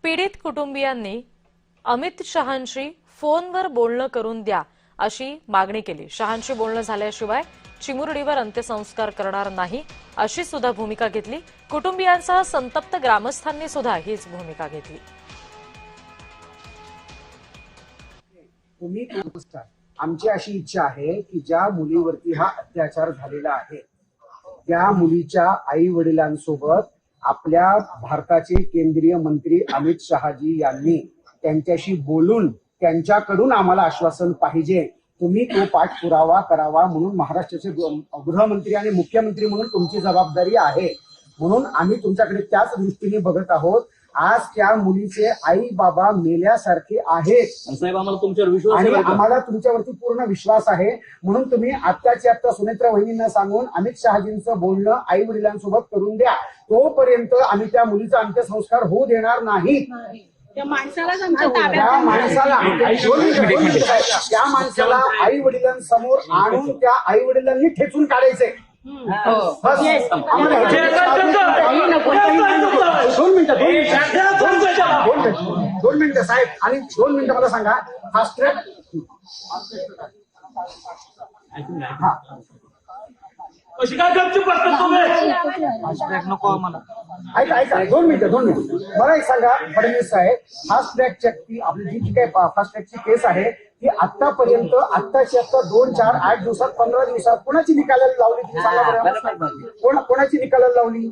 पीडित कुटुंबियांनी अमित शहांशी फोनवर बोलणं करून द्या अशी मागणी केली। शहांशी बोलणं झाल्याशिवाय चिमुरडीवर अंत्यसंस्कार करणार नाही अशी सुद्धा भूमिका घेतली। कुटुंबियांसह संतप्त ग्रामस्थांनी सुद्धा हीच भूमिका घेतली। आमची अशी इच्छा आहे की ज्या मुलीवरती हा अत्याचार झालेला आहे त्या मुलीच्या आई वडिलांसोबत आपल्या भारताचे केंद्रीय मंत्री अमित शहाजी यांनी त्यांच्याशी बोलून त्यांच्याकडून आम्हाला आश्वासन पाहिजे, तुम्ही तो पाठपुरावा करावा म्हणून महाराष्ट्राचे गृहमंत्री आणि मुख्यमंत्री म्हणून तुमची जबाबदारी आहे। म्हणून आम्ही तुमच्याकडे त्याच दृष्टीने बघत आहोत। आज त्या मुलीचे आई बाबा मेल्यासारखे आहेत साहेब, आम्हाला तुमच्यावर विश्वास आणि आहे, आम्हाला तुमच्यावरती पूर्ण विश्वास आहे। म्हणून तुम्ही आत्ताच्या आत्ता सुनेत्रा वहिनींना सांगून अमित शहाजींचं बोलणं आई वडिलांसोबत करून द्या। तोपर्यंत आम्ही त्या मुलीचा अंत्यसंस्कार होऊ देणार नाही। त्या माणसाला आई वडिलांसमोर आणून त्या आई वडिलांनी ठेचून काढायचंय। 2 मिनिटं साहेब, आणि 2 मिनिटं मला सांगा फास्ट ट्रॅक कशी काय गपचूप बसतात तुम्ही? ऐका 2 मिनिटं मला एक सांगा फडणवीस साहेब, फास्ट ट्रॅकची आपली जी काही फास्ट ट्रॅकची केस आहे ती आतापर्यंत आत्ताची आता 2, 4, 8 दिवसात 15 दिवसात कोणाची निकालाला लावली तुम्ही सांगा बरं? कोणाची निकालाला लावली?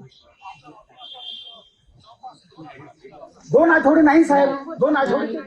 2 आठवडे नाही साहेब, 2 आठवडे